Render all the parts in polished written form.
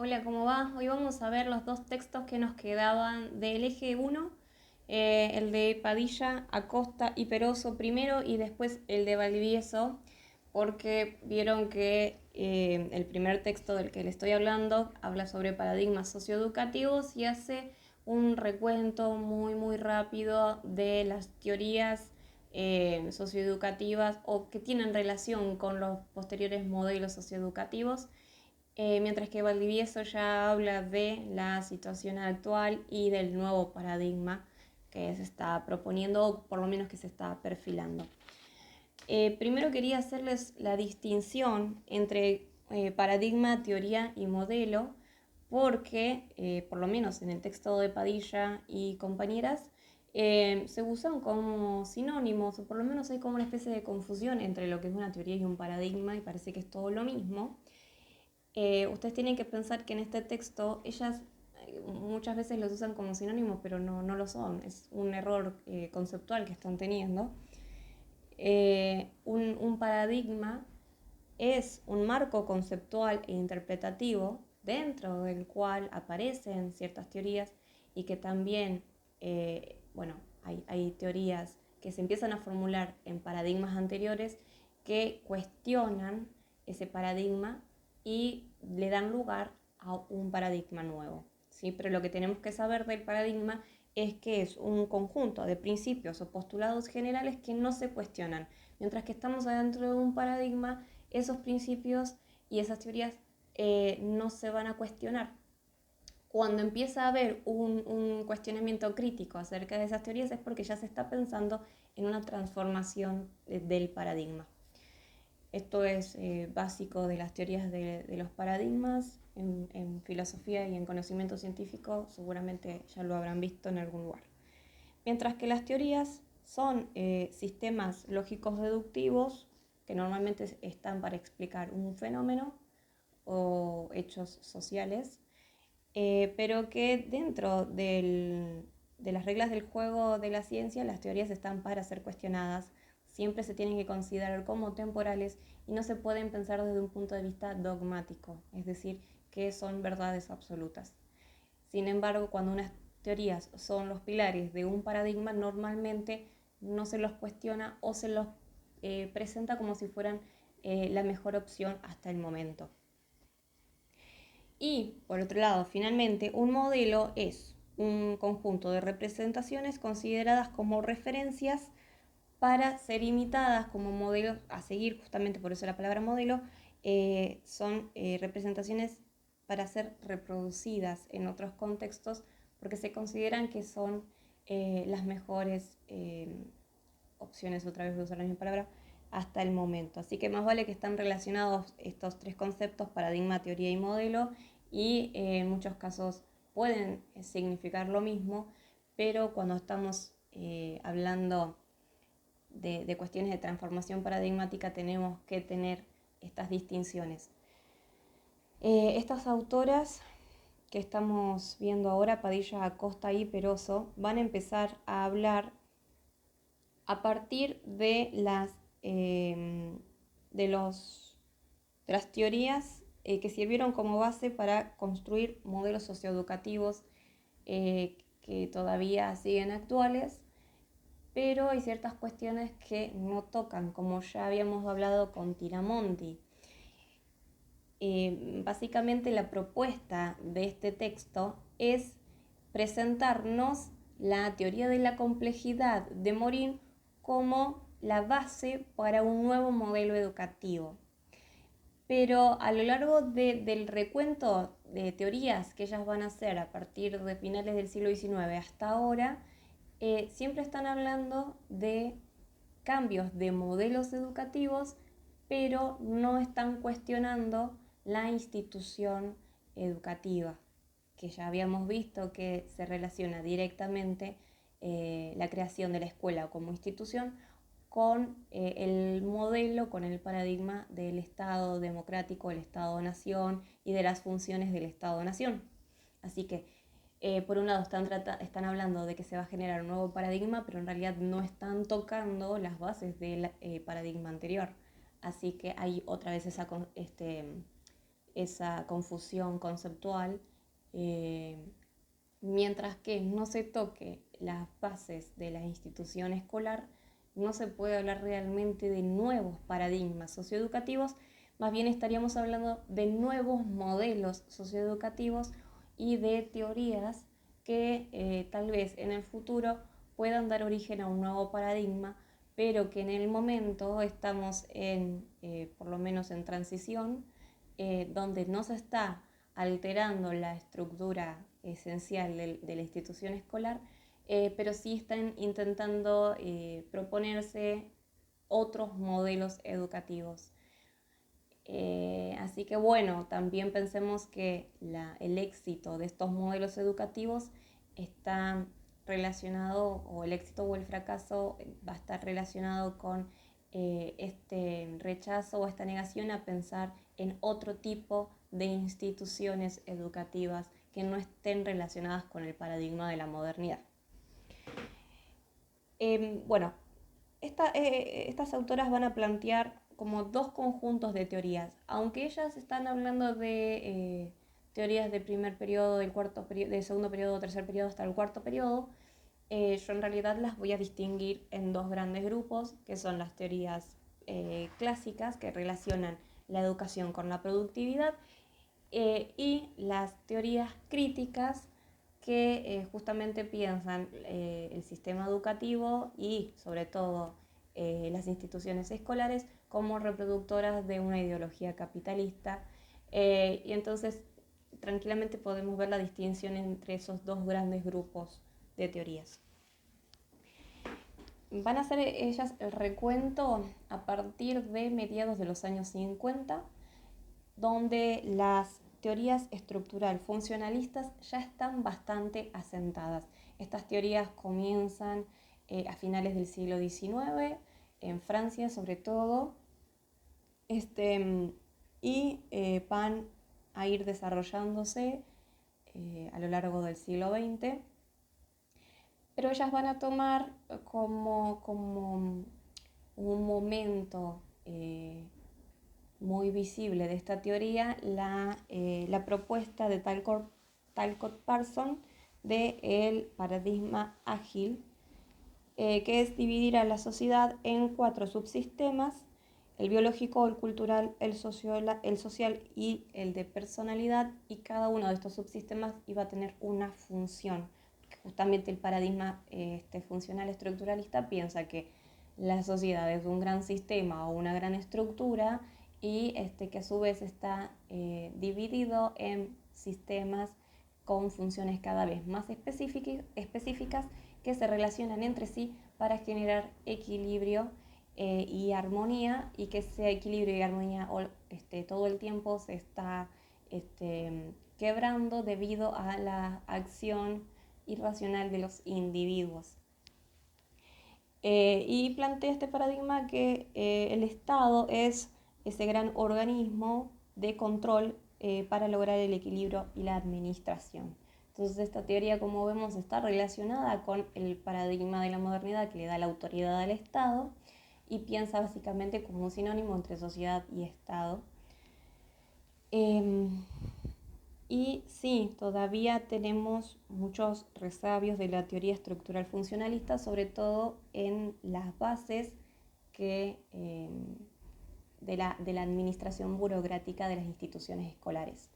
Hola, ¿cómo va? Hoy vamos a ver los dos textos que nos quedaban del eje 1, el de Padilla, Acosta y Peroso primero y después el de Valdivieso, porque vieron que el primer texto del que le estoy hablando habla sobre paradigmas socioeducativos y hace un recuento muy rápido de las teorías socioeducativas o que tienen relación con los posteriores modelos socioeducativos, mientras que Valdivieso ya habla de la situación actual y del nuevo paradigma que se está proponiendo, o por lo menos que se está perfilando. Primero quería hacerles la distinción entre paradigma, teoría y modelo, porque, por lo menos en el texto de Padilla y compañeras, se usan como sinónimos, o por lo menos hay como una especie de confusión entre lo que es una teoría y un paradigma, y parece que es todo lo mismo. Ustedes tienen que pensar que en este texto ellas muchas veces los usan como sinónimos, pero no lo son. Es un error conceptual que están teniendo. Un paradigma es un marco conceptual e interpretativo dentro del cual aparecen ciertas teorías y que también, bueno, hay teorías que se empiezan a formular en paradigmas anteriores que cuestionan ese paradigma y le dan lugar a un paradigma nuevo, ¿sí? Pero lo que tenemos que saber del paradigma es que es un conjunto de principios o postulados generales que no se cuestionan, mientras que estamos adentro de un paradigma, esos principios y esas teorías no se van a cuestionar. Cuando empieza a haber un cuestionamiento crítico acerca de esas teorías es porque ya se está pensando en una transformación del paradigma. Esto es básico de las teorías de los paradigmas en filosofía y en conocimiento científico, seguramente ya lo habrán visto en algún lugar. Mientras que las teorías son sistemas lógicos deductivos que normalmente están para explicar un fenómeno o hechos sociales, pero que dentro de las reglas del juego de la ciencia las teorías están para ser cuestionadas, siempre se tienen que considerar como temporales y no se pueden pensar desde un punto de vista dogmático, es decir, que son verdades absolutas. Sin embargo, cuando unas teorías son los pilares de un paradigma, normalmente no se los cuestiona o se los presenta como si fueran la mejor opción hasta el momento. Y, por otro lado, finalmente, un modelo es un conjunto de representaciones consideradas como referencias para ser imitadas como modelos a seguir, justamente por eso la palabra modelo, son representaciones para ser reproducidas en otros contextos porque se consideran que son las mejores opciones, otra vez voy a usar la misma palabra, hasta el momento. Así que más vale que están relacionados estos tres conceptos, paradigma, teoría y modelo, y en muchos casos pueden significar lo mismo, pero cuando estamos hablando de cuestiones de transformación paradigmática tenemos que tener estas distinciones. Estas autoras que estamos viendo ahora, Padilla, Acosta y Peroso, van a empezar a hablar a partir eh, de, los, de las teorías que sirvieron como base para construir modelos socioeducativos que todavía siguen actuales, pero hay ciertas cuestiones que no tocan, como ya habíamos hablado con Tiramonti. Básicamente la propuesta de este texto es presentarnos la teoría de la complejidad de Morin como la base para un nuevo modelo educativo. Pero a lo largo del recuento de teorías que ellas van a hacer a partir de finales del siglo XIX hasta ahora, siempre están hablando de cambios de modelos educativos, pero no están cuestionando la institución educativa, que ya habíamos visto que se relaciona directamente la creación de la escuela como institución con el modelo, con el paradigma del Estado democrático, el Estado-nación y de las funciones del Estado-nación. Así que, por un lado, están hablando de que se va a generar un nuevo paradigma, pero en realidad no están tocando las bases del paradigma anterior. Así que hay otra vez esa confusión conceptual, mientras que no se toque las bases de la institución escolar, no se puede hablar realmente de nuevos paradigmas socioeducativos, más bien estaríamos hablando de nuevos modelos socioeducativos y de teorías que tal vez en el futuro puedan dar origen a un nuevo paradigma, pero que en el momento estamos por lo menos en transición, donde no se está alterando la estructura esencial de la institución escolar, pero sí están intentando proponerse otros modelos educativos. Así que bueno, también pensemos que el éxito de estos modelos educativos está relacionado, o el éxito o el fracaso va a estar relacionado con este rechazo o esta negación a pensar en otro tipo de instituciones educativas que no estén relacionadas con el paradigma de la modernidad. Bueno, estas autoras van a plantear como dos conjuntos de teorías, aunque ellas están hablando de teorías de primer periodo, del segundo periodo, tercer periodo hasta el cuarto periodo. Yo en realidad las voy a distinguir en dos grandes grupos, que son las teorías clásicas, que relacionan la educación con la productividad, y las teorías críticas, que justamente piensan el sistema educativo y sobre todo las instituciones escolares como reproductoras de una ideología capitalista, y entonces tranquilamente podemos ver la distinción entre esos dos grandes grupos de teorías. Van a hacer ellas el recuento a partir de mediados de los años 50, donde las teorías estructural funcionalistas ya están bastante asentadas. Estas teorías comienzan a finales del siglo XIX, en Francia sobre todo, y van a ir desarrollándose a lo largo del siglo XX, pero ellas van a tomar como un momento muy visible de esta teoría la propuesta de Talcott Parsons del paradigma ágil, que es dividir a la sociedad en 4 subsistemas: el biológico, el cultural, el social y el de personalidad, y cada uno de estos subsistemas iba a tener una función. Justamente el paradigma funcional estructuralista piensa que la sociedad es un gran sistema o una gran estructura, y que a su vez está dividido en sistemas con funciones cada vez más específicas que se relacionan entre sí para generar equilibrio y armonía, y que ese equilibrio y armonía todo el tiempo se está quebrando debido a la acción irracional de los individuos. Y plantea este paradigma que el Estado es ese gran organismo de control para lograr el equilibrio y la administración. Entonces esta teoría, como vemos, está relacionada con el paradigma de la modernidad, que le da la autoridad al Estado, y piensa básicamente como un sinónimo entre sociedad y Estado. Y sí, todavía tenemos muchos resabios de la teoría estructural funcionalista, sobre todo en las bases de la administración burocrática de las instituciones escolares.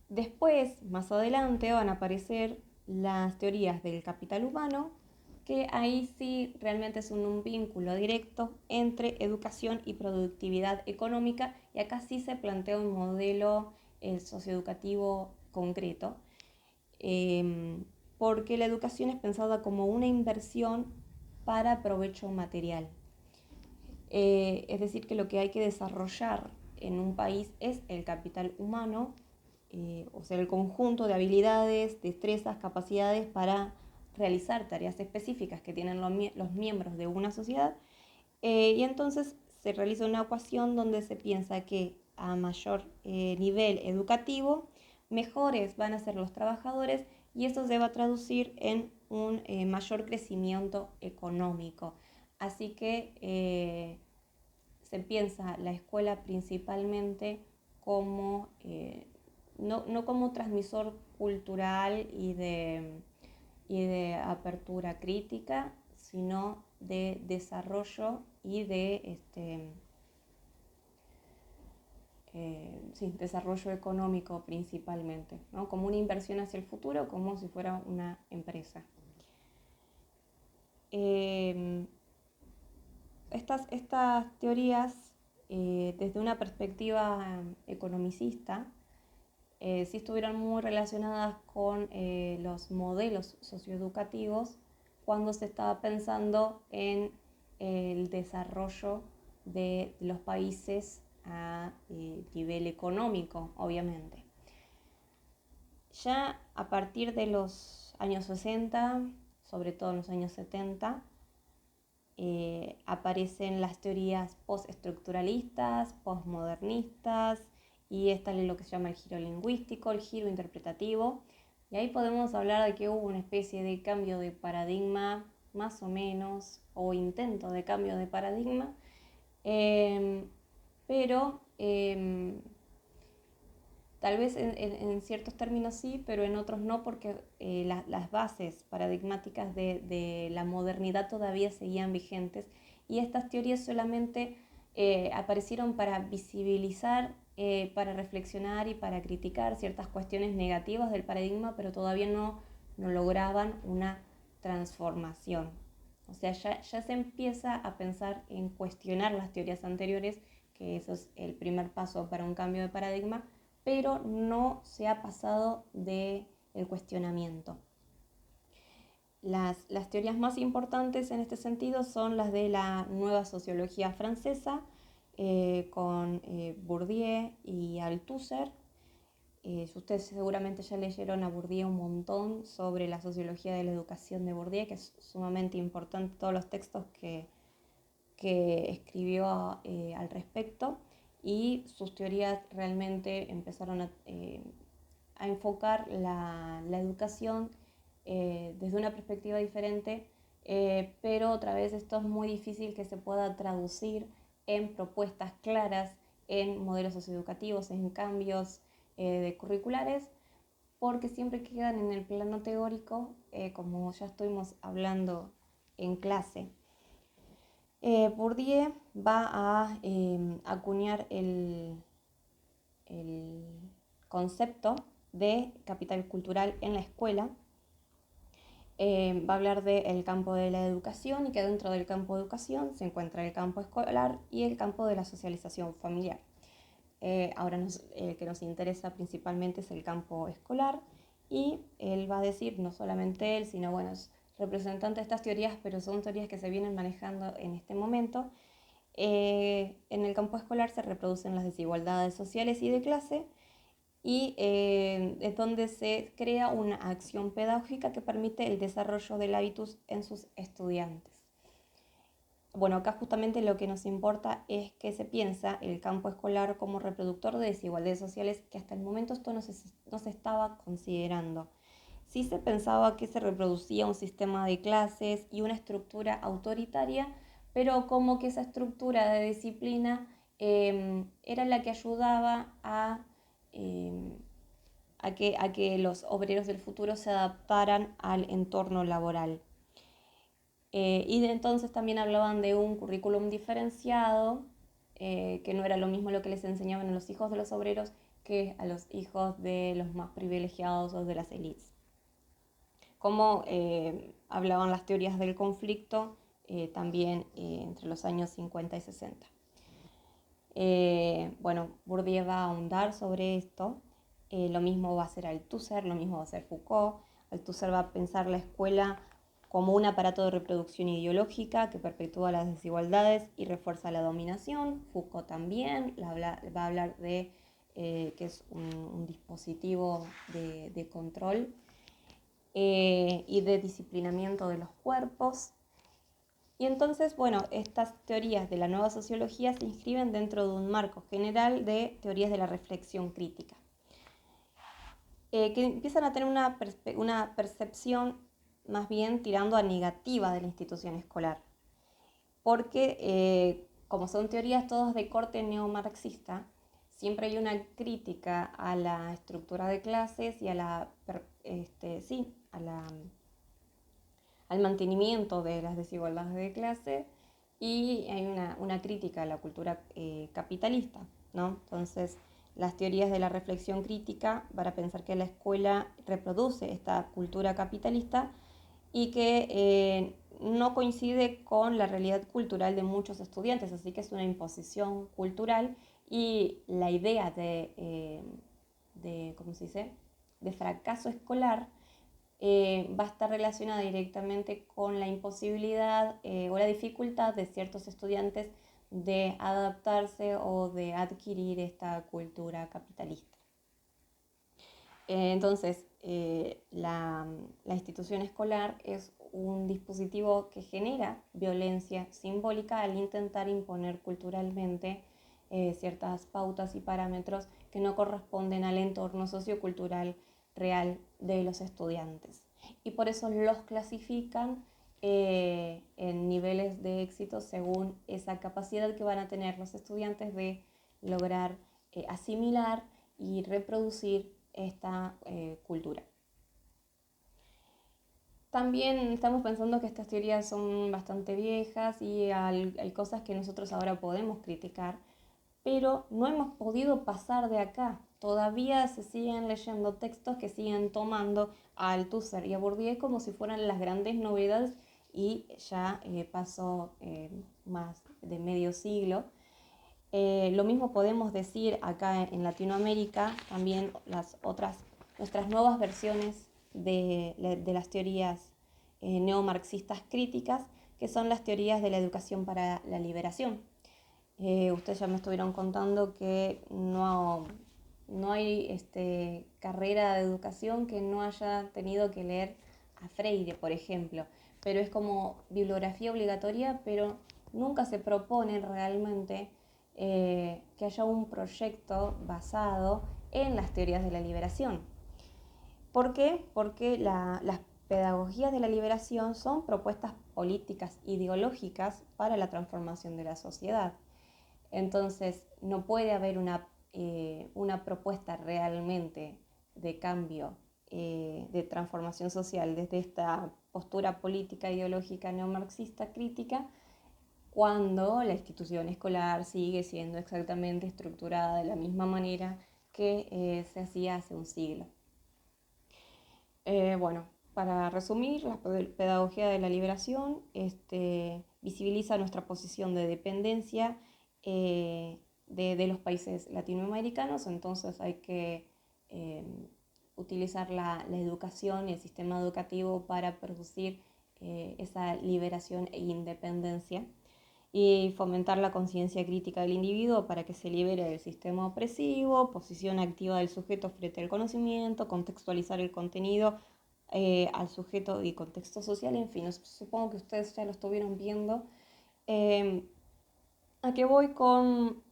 Después, más adelante, van a aparecer las teorías del capital humano, que ahí sí realmente es un vínculo directo entre educación y productividad económica, y acá sí se plantea un modelo socioeducativo concreto, porque la educación es pensada como una inversión para provecho material. Es decir, que lo que hay que desarrollar en un país es el capital humano, o sea, el conjunto de habilidades, destrezas, capacidades para realizar tareas específicas que tienen los miembros de una sociedad, y entonces se realiza una ecuación donde se piensa que a mayor nivel educativo, mejores van a ser los trabajadores, y eso se va a traducir en un mayor crecimiento económico. Así que se piensa la escuela principalmente como, no como transmisor cultural y de apertura crítica, sino de desarrollo y de desarrollo económico principalmente, ¿no? Como una inversión hacia el futuro, como si fuera una empresa. Estas teorías, desde una perspectiva economicista, sí estuvieron muy relacionadas con los modelos socioeducativos cuando se estaba pensando en el desarrollo de los países a nivel económico, obviamente. Ya a partir de los años 60, sobre todo en los años 70, aparecen las teorías postestructuralistas, postmodernistas, y está lo que se llama el giro lingüístico, el giro interpretativo, y ahí podemos hablar de que hubo una especie de cambio de paradigma, más o menos, o intento de cambio de paradigma, pero tal vez en ciertos términos sí, pero en otros no, porque las bases paradigmáticas de la modernidad todavía seguían vigentes, y estas teorías solamente aparecieron para visibilizar, para reflexionar y para criticar ciertas cuestiones negativas del paradigma, pero todavía no lograban una transformación. O sea, ya se empieza a pensar en cuestionar las teorías anteriores, que eso es el primer paso para un cambio de paradigma, pero no se ha pasado del cuestionamiento. Las teorías más importantes en este sentido son las de la nueva sociología francesa, con Bourdieu y Althusser. Ustedes seguramente ya leyeron a Bourdieu un montón sobre la sociología de la educación de Bourdieu, que es sumamente importante, todos los textos que escribió al respecto, y sus teorías realmente empezaron a enfocar la educación desde una perspectiva diferente, pero otra vez esto es muy difícil que se pueda traducir en propuestas claras, en modelos socioeducativos, en cambios de curriculares, porque siempre quedan en el plano teórico, como ya estuvimos hablando en clase. Bourdieu va a acuñar el concepto de capital cultural en la escuela. Va a hablar del campo de la educación, y que dentro del campo de educación se encuentra el campo escolar y el campo de la socialización familiar. Ahora el que nos interesa principalmente es el campo escolar, y él va a decir, no solamente él, sino bueno, es representante de estas teorías, pero son teorías que se vienen manejando en este momento. En el campo escolar se reproducen las desigualdades sociales y de clase, y es donde se crea una acción pedagógica que permite el desarrollo del hábitus en sus estudiantes. Bueno, acá justamente lo que nos importa es que se piensa el campo escolar como reproductor de desigualdades sociales, que hasta el momento esto no se estaba considerando. Sí se pensaba que se reproducía un sistema de clases y una estructura autoritaria, pero como que esa estructura de disciplina era la que ayudaba a que los obreros del futuro se adaptaran al entorno laboral. Y de entonces también hablaban de un currículum diferenciado, que no era lo mismo lo que les enseñaban a los hijos de los obreros que a los hijos de los más privilegiados o de las élites. Como hablaban las teorías del conflicto también entre los años 50 y 60. Bueno, Bourdieu va a ahondar sobre esto. Lo mismo va a hacer Althusser, lo mismo va a hacer Foucault. Althusser va a pensar la escuela como un aparato de reproducción ideológica que perpetúa las desigualdades y refuerza la dominación. Foucault también va a hablar de que es un dispositivo de control y de disciplinamiento de los cuerpos. Y entonces, bueno, estas teorías de la nueva sociología se inscriben dentro de un marco general de teorías de la reflexión crítica, que empiezan a tener una percepción más bien tirando a negativa de la institución escolar, porque como son teorías todas de corte neomarxista, siempre hay una crítica a la estructura de clases y a al mantenimiento de las desigualdades de clase, y hay una crítica a la cultura capitalista, ¿no? Entonces, las teorías de la reflexión crítica para pensar que la escuela reproduce esta cultura capitalista y que no coincide con la realidad cultural de muchos estudiantes, así que es una imposición cultural, y la idea ¿cómo se dice?, de fracaso escolar va a estar relacionada directamente con la imposibilidad o la dificultad de ciertos estudiantes de adaptarse o de adquirir esta cultura capitalista. Entonces, la institución escolar es un dispositivo que genera violencia simbólica al intentar imponer culturalmente ciertas pautas y parámetros que no corresponden al entorno sociocultural real de los estudiantes. Y por eso los clasifican en niveles de éxito según esa capacidad que van a tener los estudiantes de lograr asimilar y reproducir esta cultura. También estamos pensando que estas teorías son bastante viejas y hay cosas que nosotros ahora podemos criticar, pero no hemos podido pasar de acá. Todavía se siguen leyendo textos que siguen tomando a Althusser y a Bourdieu como si fueran las grandes novedades, y ya pasó más de medio siglo. Lo mismo podemos decir acá en Latinoamérica, también nuestras nuevas versiones de las teorías neomarxistas críticas, que son las teorías de la educación para la liberación. Ustedes ya me estuvieron contando que no hay carrera de educación que no haya tenido que leer a Freire, por ejemplo, pero es como bibliografía obligatoria, pero nunca se propone realmente que haya un proyecto basado en las teorías de la liberación. ¿Por qué? Porque las pedagogías de la liberación son propuestas políticas ideológicas para la transformación de la sociedad. Entonces, no puede haber una propuesta realmente de cambio, de transformación social desde esta postura política ideológica neomarxista crítica, cuando la institución escolar sigue siendo exactamente estructurada de la misma manera que se hacía hace un siglo. Bueno, para resumir, la pedagogía de la liberación visibiliza nuestra posición de dependencia de los países latinoamericanos. Entonces hay que utilizar la educación y el sistema educativo para producir esa liberación e independencia, y fomentar la conciencia crítica del individuo para que se libere del sistema opresivo, posición activa del sujeto frente al conocimiento, contextualizar el contenido al sujeto y contexto social, en fin, supongo que ustedes ya lo estuvieron viendo. ¿A qué voy con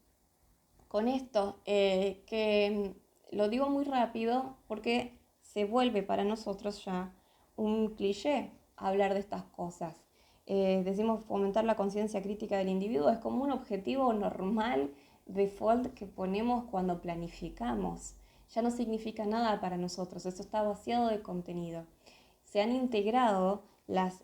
esto? Que lo digo muy rápido porque se vuelve para nosotros ya un cliché hablar de estas cosas. Decimos fomentar la conciencia crítica del individuo, es como un objetivo normal, default, que ponemos cuando planificamos. Ya no significa nada para nosotros, eso está vaciado de contenido. Se han integrado las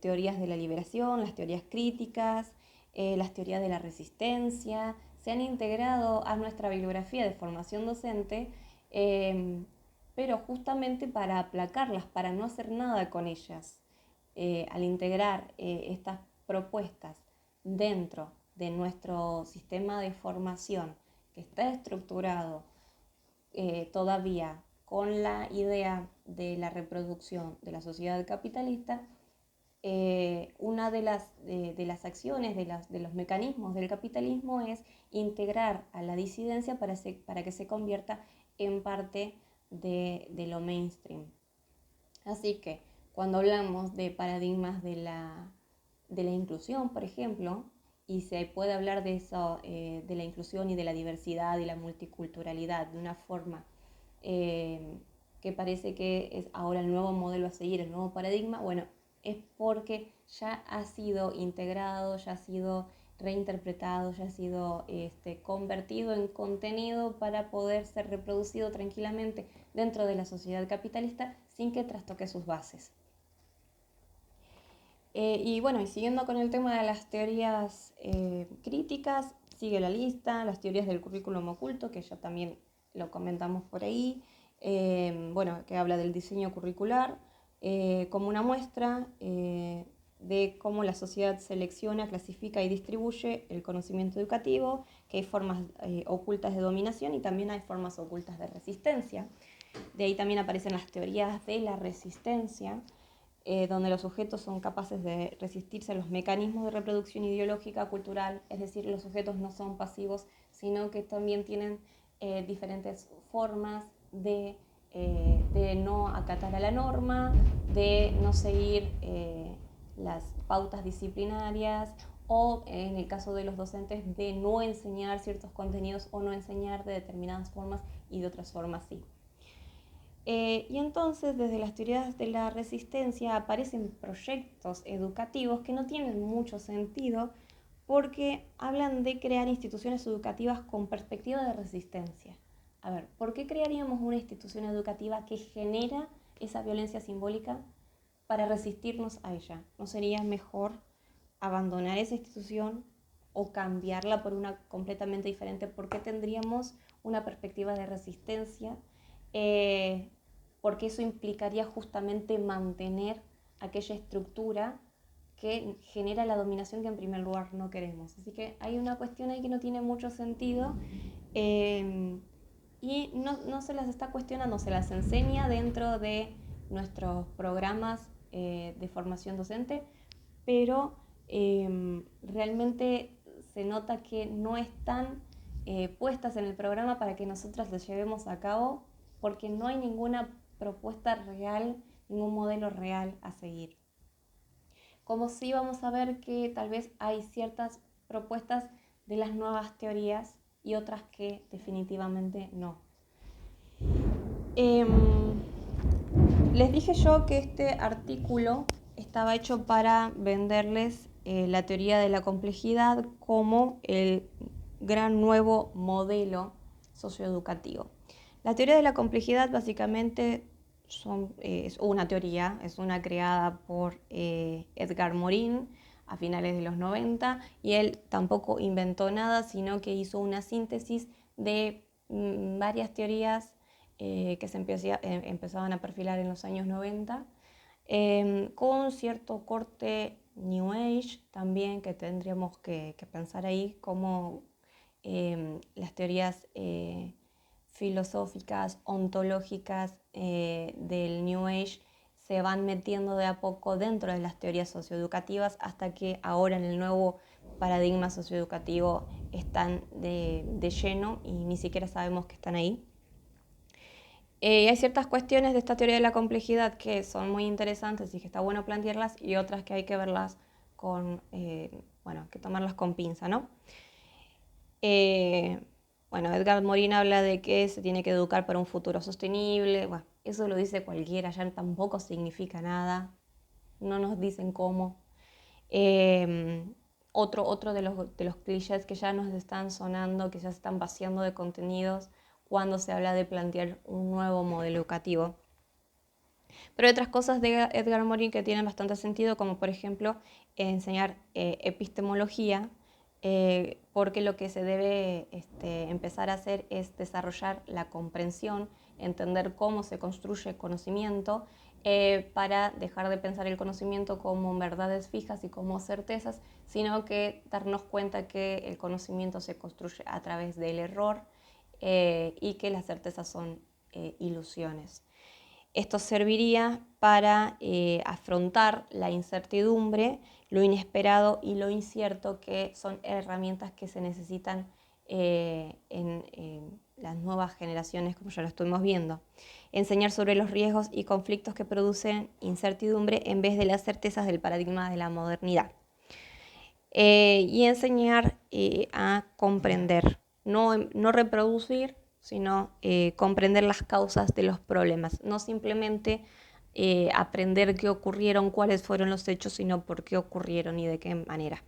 teorías de la liberación, las teorías críticas, las teorías de la resistencia, se han integrado a nuestra bibliografía de formación docente, pero justamente para aplacarlas, para no hacer nada con ellas. Al integrar estas propuestas dentro de nuestro sistema de formación, que está estructurado todavía con la idea de la reproducción de la sociedad capitalista, una de las acciones, de los mecanismos del capitalismo es integrar a la disidencia para que se convierta en parte de lo mainstream. Así que cuando hablamos de paradigmas de la inclusión, por ejemplo, y se puede hablar de eso, de la inclusión y de la diversidad y la multiculturalidad de una forma que parece que es ahora el nuevo modelo a seguir, el nuevo paradigma, bueno, es porque ya ha sido integrado, ya ha sido reinterpretado, ya ha sido convertido en contenido para poder ser reproducido tranquilamente dentro de la sociedad capitalista sin que trastoque sus bases. Y bueno, y siguiendo con el tema de las teorías críticas, sigue la lista, las teorías del currículum oculto, que ya también lo comentamos por ahí, bueno, que habla del diseño curricular, como una muestra de cómo la sociedad selecciona, clasifica y distribuye el conocimiento educativo, que hay formas ocultas de dominación y también hay formas ocultas de resistencia. De ahí también aparecen las teorías de la resistencia, donde los sujetos son capaces de resistirse a los mecanismos de reproducción ideológica, cultural, es decir, los sujetos no son pasivos, sino que también tienen diferentes formas de no acatar a la norma, de no seguir las pautas disciplinarias o, en el caso de los docentes, de no enseñar ciertos contenidos o no enseñar de determinadas formas y de otras formas sí. Y entonces, desde las teorías de la resistencia aparecen proyectos educativos que no tienen mucho sentido porque hablan de crear instituciones educativas con perspectiva de resistencia. A ver, ¿por qué crearíamos una institución educativa que genera esa violencia simbólica para resistirnos a ella? ¿No sería mejor abandonar esa institución o cambiarla por una completamente diferente? ¿Por qué tendríamos una perspectiva de resistencia? Porque eso implicaría justamente mantener aquella estructura que genera la dominación que en primer lugar no queremos. Así que hay una cuestión ahí que no tiene mucho sentido y no se las está cuestionando, se las enseña dentro de nuestros programas de formación docente, pero realmente se nota que no están puestas en el programa para que nosotras las llevemos a cabo porque no hay ninguna propuesta real, ningún modelo real a seguir. Como sí vamos a ver que tal vez hay ciertas propuestas de las nuevas teorías y otras que definitivamente no. Les dije yo que este artículo estaba hecho para venderles la teoría de la complejidad como el gran nuevo modelo socioeducativo. La teoría de la complejidad básicamente es una teoría, es una creada por Edgar Morin a finales de los 90 y él tampoco inventó nada, sino que hizo una síntesis de varias teorías que se empezaban a perfilar en los años 90, con cierto corte New Age también que tendríamos que pensar ahí, como las teorías filosóficas, ontológicas del New Age se van metiendo de a poco dentro de las teorías socioeducativas hasta que ahora en el nuevo paradigma socioeducativo están de lleno y ni siquiera sabemos que están ahí. Hay ciertas cuestiones de esta teoría de la complejidad que son muy interesantes y que está bueno plantearlas y otras que hay que verlas con, que tomarlas con pinza, ¿no? Bueno, Edgar Morin habla de que se tiene que educar para un futuro sostenible. Bueno, eso lo dice cualquiera, ya tampoco significa nada. No nos dicen cómo. Otro de los clichés que ya nos están sonando, que ya se están vaciando de contenidos cuando se habla de plantear un nuevo modelo educativo. Pero hay otras cosas de Edgar Morin que tienen bastante sentido, como por ejemplo enseñar epistemología, porque lo que se debe empezar a hacer es desarrollar la comprensión, entender cómo se construye conocimiento, para dejar de pensar el conocimiento como verdades fijas y como certezas, sino que darnos cuenta que el conocimiento se construye a través del error y que las certezas son ilusiones. Esto serviría para afrontar la incertidumbre, lo inesperado y lo incierto, que son herramientas que se necesitan en las nuevas generaciones, como ya lo estuvimos viendo. Enseñar sobre los riesgos y conflictos que producen incertidumbre en vez de las certezas del paradigma de la modernidad. Y enseñar a comprender, no reproducir, sino comprender las causas de los problemas, no simplemente aprender qué ocurrieron, cuáles fueron los hechos, sino por qué ocurrieron y de qué manera.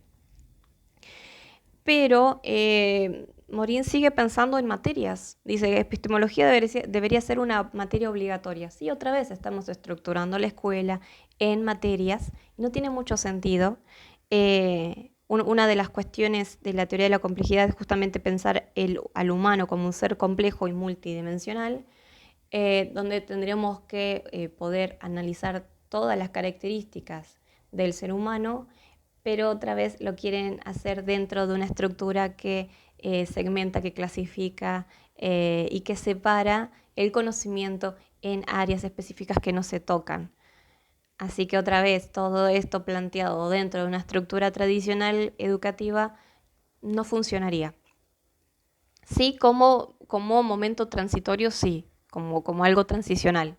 pero Morín sigue pensando en materias. Dice que epistemología debería ser una materia obligatoria. Sí, otra vez estamos estructurando la escuela en materias. No tiene mucho sentido. Una de las cuestiones de la teoría de la complejidad es justamente pensar al humano como un ser complejo y multidimensional, donde tendríamos que poder analizar todas las características del ser humano, pero otra vez lo quieren hacer dentro de una estructura que segmenta, que clasifica y que separa el conocimiento en áreas específicas que no se tocan. Así que otra vez todo esto planteado dentro de una estructura tradicional educativa no funcionaría. Sí, como momento transitorio, sí, como algo transicional.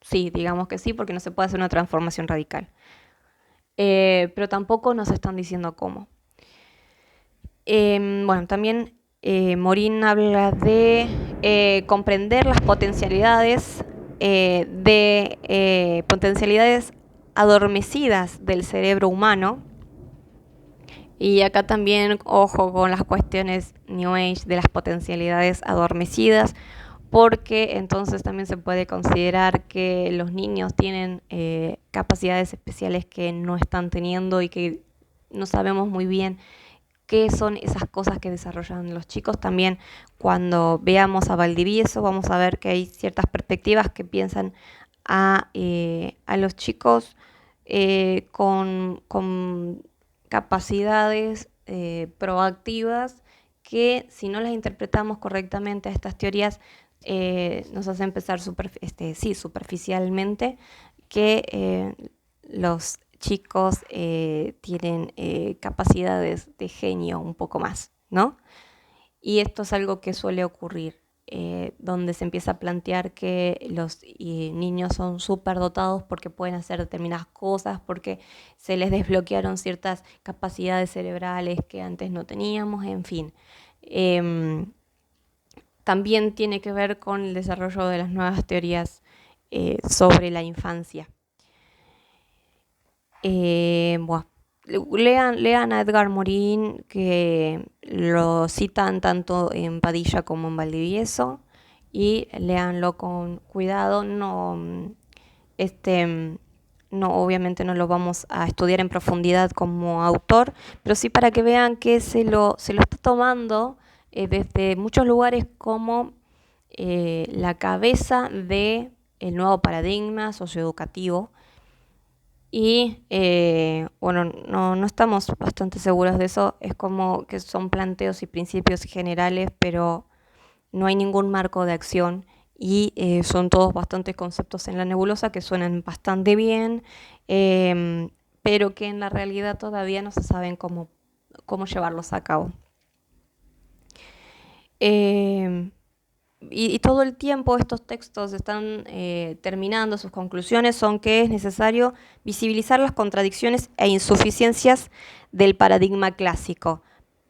Sí, digamos que sí, porque no se puede hacer una transformación radical. Pero tampoco nos están diciendo cómo. Bueno, también Morín habla de comprender las potencialidades potencialidades adormecidas del cerebro humano. Y acá también, ojo con las cuestiones New Age de las potencialidades adormecidas, porque entonces también se puede considerar que los niños tienen capacidades especiales que no están teniendo y que no sabemos muy bien qué son esas cosas que desarrollan los chicos. También cuando veamos a Valdivieso vamos a ver que hay ciertas perspectivas que piensan a los chicos con capacidades proactivas que si no las interpretamos correctamente a estas teorías nos hace empezar superficialmente que los chicos tienen capacidades de genio un poco más, ¿no? Y esto es algo que suele ocurrir, donde se empieza a plantear que los niños son superdotados porque pueden hacer determinadas cosas, porque se les desbloquearon ciertas capacidades cerebrales que antes no teníamos, en fin. También tiene que ver con el desarrollo de las nuevas teorías sobre la infancia. Bueno, lean a Edgar Morin, que lo citan tanto en Padilla como en Valdivieso, y léanlo con cuidado. No, obviamente no lo vamos a estudiar en profundidad como autor, pero sí para que vean que se lo está tomando desde muchos lugares como la cabeza del nuevo paradigma socioeducativo. Y bueno, no estamos bastante seguros de eso. Es como que son planteos y principios generales, pero no hay ningún marco de acción y son todos bastantes conceptos en la nebulosa que suenan bastante bien, pero que en la realidad todavía no se saben cómo llevarlos a cabo. Y todo el tiempo estos textos están terminando, sus conclusiones son que es necesario visibilizar las contradicciones e insuficiencias del paradigma clásico.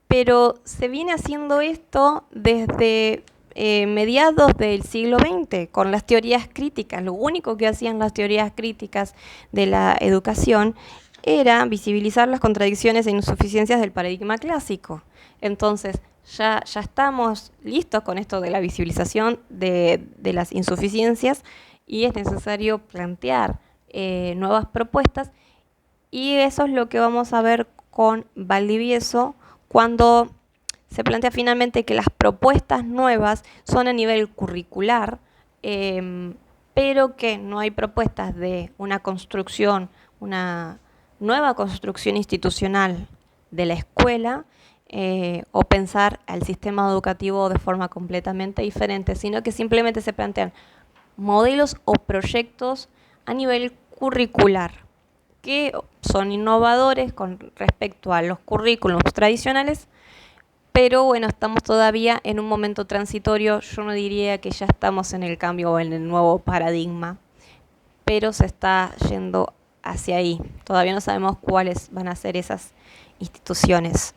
Pero se viene haciendo esto desde mediados del siglo XX, con las teorías críticas. Lo único que hacían las teorías críticas de la educación era visibilizar las contradicciones e insuficiencias del paradigma clásico. Entonces, ya estamos listos con esto de la visibilización de las insuficiencias y es necesario plantear nuevas propuestas, y eso es lo que vamos a ver con Valdivieso cuando se plantea finalmente que las propuestas nuevas son a nivel curricular, pero que no hay propuestas de una nueva construcción institucional de la escuela, o pensar al sistema educativo de forma completamente diferente, sino que simplemente se plantean modelos o proyectos a nivel curricular que son innovadores con respecto a los currículums tradicionales, pero bueno, estamos todavía en un momento transitorio. Yo no diría que ya estamos en el cambio o en el nuevo paradigma, pero se está yendo hacia ahí. Todavía no sabemos cuáles van a ser esas instituciones.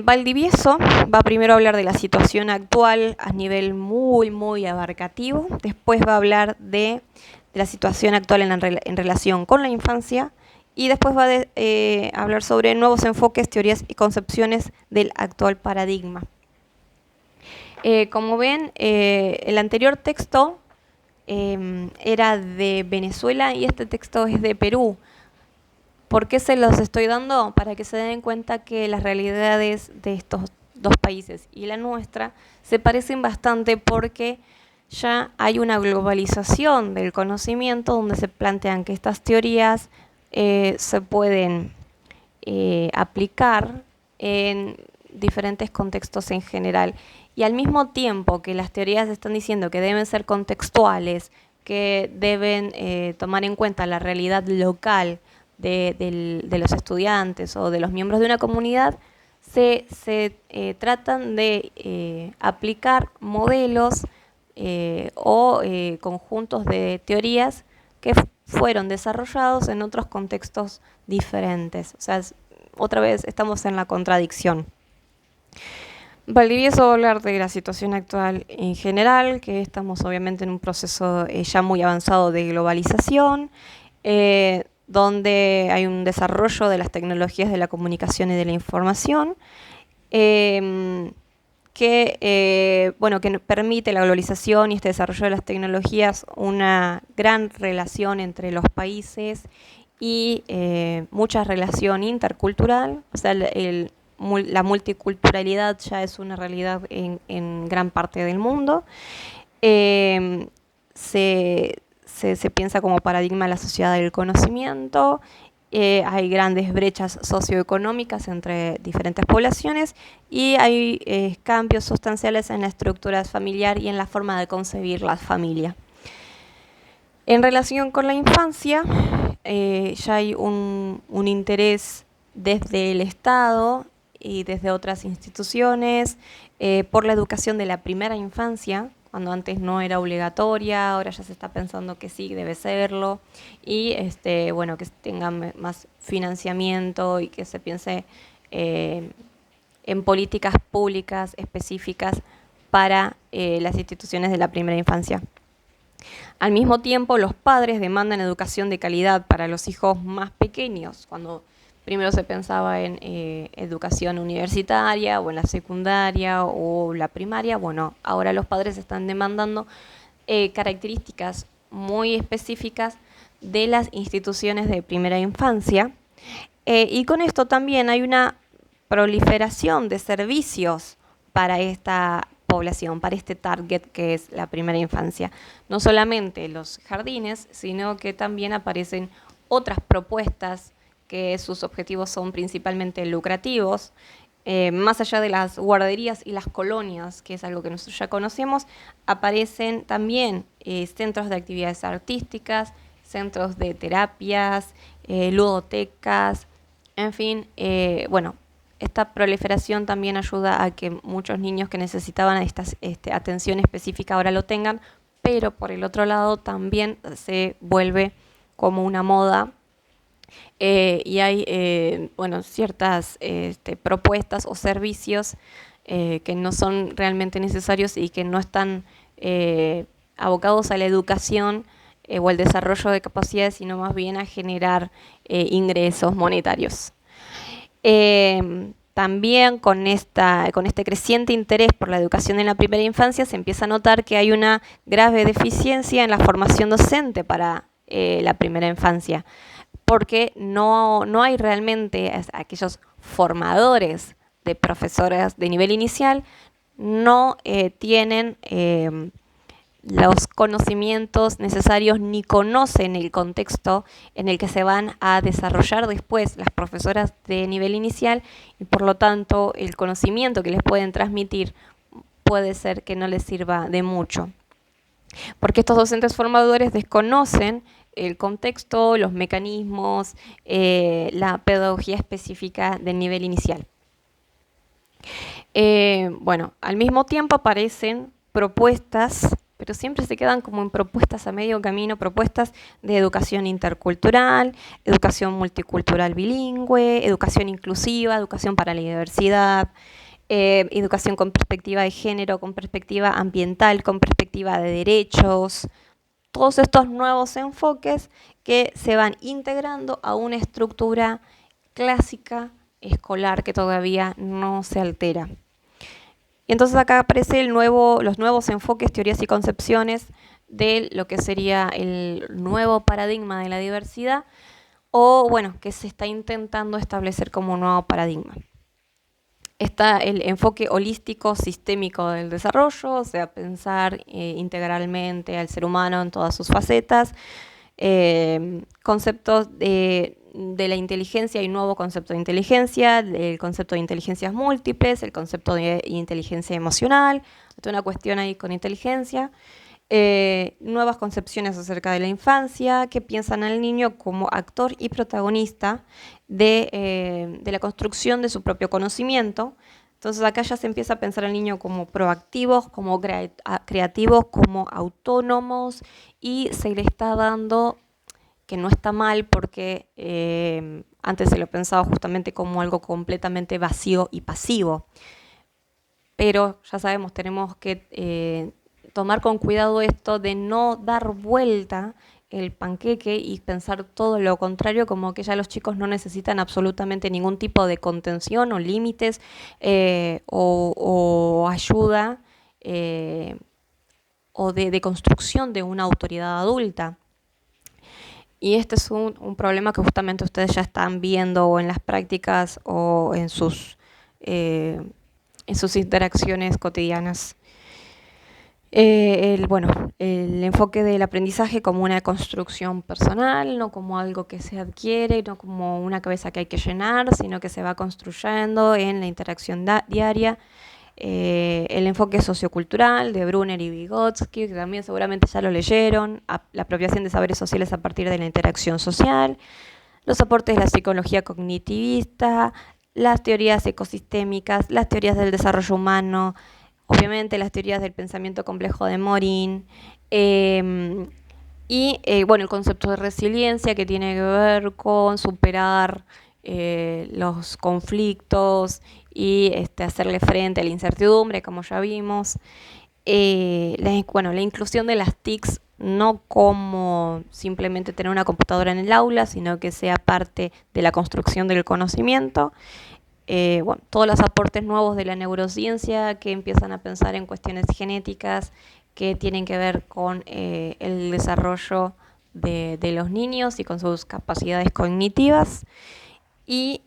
Valdivieso va primero a hablar de la situación actual a nivel muy abarcativo, después va a hablar de la situación actual en relación con la infancia y después va a hablar sobre nuevos enfoques, teorías y concepciones del actual paradigma. Como ven, el anterior texto era de Venezuela y este texto es de Perú. ¿Por qué se los estoy dando? Para que se den cuenta que las realidades de estos dos países y la nuestra se parecen bastante, porque ya hay una globalización del conocimiento donde se plantean que estas teorías se pueden aplicar en diferentes contextos en general. Y al mismo tiempo que las teorías están diciendo que deben ser contextuales, que deben tomar en cuenta la realidad local de los estudiantes o de los miembros de una comunidad, se tratan de aplicar modelos o conjuntos de teorías que fueron desarrollados en otros contextos diferentes. O sea, otra vez estamos en la contradicción. Valdivieso va a hablar de la situación actual en general, que estamos obviamente en un proceso ya muy avanzado de globalización, donde hay un desarrollo de las tecnologías de la comunicación y de la información, que permite la globalización y este desarrollo de las tecnologías una gran relación entre los países y mucha relación intercultural. O sea, la multiculturalidad ya es una realidad en gran parte del mundo. Se piensa como paradigma la sociedad del conocimiento. Hay grandes brechas socioeconómicas entre diferentes poblaciones y hay cambios sustanciales en la estructura familiar y en la forma de concebir la familia. En relación con la infancia, ya hay un interés desde el Estado y desde otras instituciones por la educación de la primera infancia, cuando antes no era obligatoria, ahora ya se está pensando que sí, debe serlo, y que tengan más financiamiento y que se piense en políticas públicas específicas para las instituciones de la primera infancia. Al mismo tiempo, los padres demandan educación de calidad para los hijos más pequeños, cuando primero se pensaba en educación universitaria o en la secundaria o la primaria. Bueno, ahora los padres están demandando características muy específicas de las instituciones de primera infancia. Y con esto también hay una proliferación de servicios para esta población, para este target que es la primera infancia. No solamente los jardines, sino que también aparecen otras propuestas que sus objetivos son principalmente lucrativos, más allá de las guarderías y las colonias, que es algo que nosotros ya conocemos, aparecen también centros de actividades artísticas, centros de terapias, ludotecas, en fin, esta proliferación también ayuda a que muchos niños que necesitaban esta atención específica ahora lo tengan, pero por el otro lado también se vuelve como una moda. Y hay ciertas propuestas o servicios que no son realmente necesarios y que no están abocados a la educación o al desarrollo de capacidades, sino más bien a generar ingresos monetarios. También con este creciente interés por la educación en la primera infancia se empieza a notar que hay una grave deficiencia en la formación docente para la primera infancia, porque no hay realmente aquellos formadores de profesores de nivel inicial, no tienen los conocimientos necesarios ni conocen el contexto en el que se van a desarrollar después las profesoras de nivel inicial, y por lo tanto el conocimiento que les pueden transmitir puede ser que no les sirva de mucho, porque estos docentes formadores desconocen el contexto, los mecanismos, la pedagogía específica del nivel inicial. Al mismo tiempo aparecen propuestas, pero siempre se quedan como en propuestas a medio camino, propuestas de educación intercultural, educación multicultural bilingüe, educación inclusiva, educación para la diversidad, educación con perspectiva de género, con perspectiva ambiental, con perspectiva de derechos, todos estos nuevos enfoques que se van integrando a una estructura clásica escolar que todavía no se altera. Y entonces acá aparecen los nuevos enfoques, teorías y concepciones de lo que sería el nuevo paradigma de la diversidad, o bueno, que se está intentando establecer como un nuevo paradigma. Está el enfoque holístico sistémico del desarrollo, o sea, pensar integralmente al ser humano en todas sus facetas, conceptos de la inteligencia, hay un nuevo concepto de inteligencia, el concepto de inteligencias múltiples, el concepto de inteligencia emocional, toda una cuestión ahí con inteligencia, nuevas concepciones acerca de la infancia, que piensan al niño como actor y protagonista de la construcción de su propio conocimiento. Entonces acá ya se empieza a pensar al niño como proactivos, como creativos, como autónomos, y se le está dando, que no está mal porque antes se lo pensaba justamente como algo completamente vacío y pasivo. Pero ya sabemos, tenemos que tomar con cuidado esto de no dar vuelta el panqueque y pensar todo lo contrario, como que ya los chicos no necesitan absolutamente ningún tipo de contención o límites o ayuda o de construcción de una autoridad adulta. Y este es un problema que justamente ustedes ya están viendo o en las prácticas o en sus interacciones cotidianas. El enfoque del aprendizaje como una construcción personal, no como algo que se adquiere, no como una cabeza que hay que llenar, sino que se va construyendo en la interacción diaria. El enfoque sociocultural de Brunner y Vygotsky, que también seguramente ya lo leyeron, la apropiación de saberes sociales a partir de la interacción social, los aportes de la psicología cognitivista, las teorías ecosistémicas, las teorías del desarrollo humano, obviamente las teorías del pensamiento complejo de Morin, el concepto de resiliencia, que tiene que ver con superar los conflictos y hacerle frente a la incertidumbre, como ya vimos. La inclusión de las TICs, no como simplemente tener una computadora en el aula, sino que sea parte de la construcción del conocimiento. Todos los aportes nuevos de la neurociencia que empiezan a pensar en cuestiones genéticas que tienen que ver con el desarrollo de los niños y con sus capacidades cognitivas. Y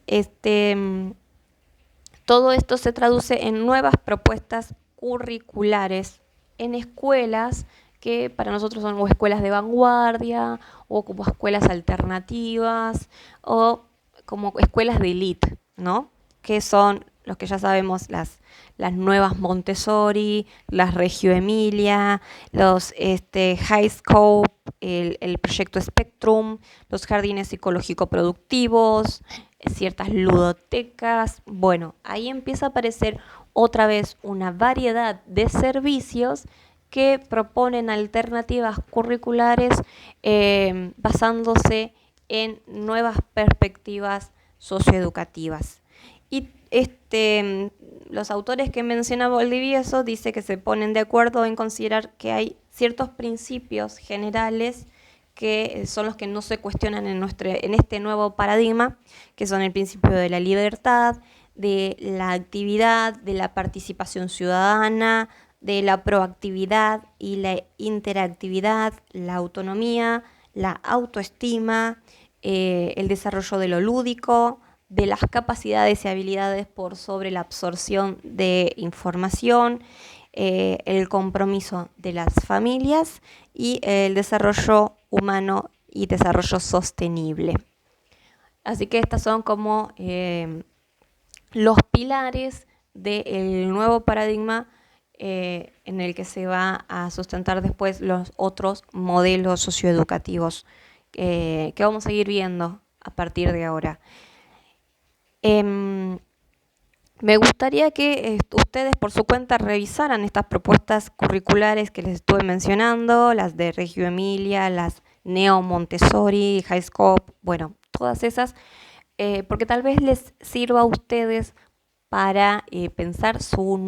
todo esto se traduce en nuevas propuestas curriculares en escuelas que para nosotros son escuelas de vanguardia o como escuelas alternativas o como escuelas de élite, ¿no? Que son los que ya sabemos, las nuevas Montessori, las Reggio Emilia, los High Scope, el proyecto Spectrum, los jardines psicológico-productivos, ciertas ludotecas. Bueno, ahí empieza a aparecer otra vez una variedad de servicios que proponen alternativas curriculares basándose en nuevas perspectivas socioeducativas. Y los autores que menciona Valdivieso dice que se ponen de acuerdo en considerar que hay ciertos principios generales que son los que no se cuestionan en este nuevo paradigma, que son el principio de la libertad, de la actividad, de la participación ciudadana, de la proactividad y la interactividad, la autonomía, la autoestima, el desarrollo de lo lúdico, de las capacidades y habilidades por sobre la absorción de información, el compromiso de las familias y el desarrollo humano y desarrollo sostenible. Así que estos son como los pilares del nuevo paradigma en el que se va a sustentar después los otros modelos socioeducativos que vamos a ir viendo a partir de ahora. Me gustaría que ustedes por su cuenta revisaran estas propuestas curriculares que les estuve mencionando, las de Reggio Emilia, las Neo Montessori, High Scope, bueno, todas esas, porque tal vez les sirva a ustedes para pensar su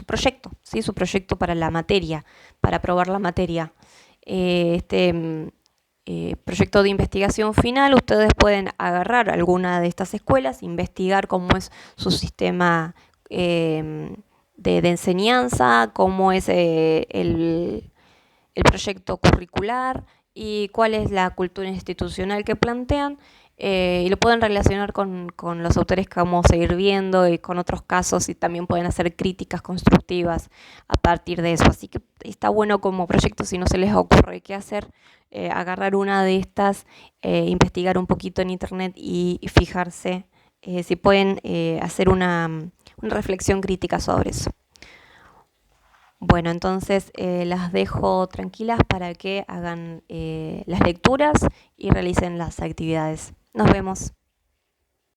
proyecto, ¿sí? Su proyecto para la materia, para aprobar la materia. proyecto de investigación final, ustedes pueden agarrar alguna de estas escuelas, investigar cómo es su sistema de enseñanza, cómo es el proyecto curricular y cuál es la cultura institucional que plantean, y lo pueden relacionar con los autores que vamos a ir viendo y con otros casos, y también pueden hacer críticas constructivas a partir de eso. Así que está bueno como proyecto, si no se les ocurre qué hacer, agarrar una de estas, investigar un poquito en internet y fijarse si pueden hacer una reflexión crítica sobre eso. Bueno, entonces las dejo tranquilas para que hagan las lecturas y realicen las actividades. Nos vemos.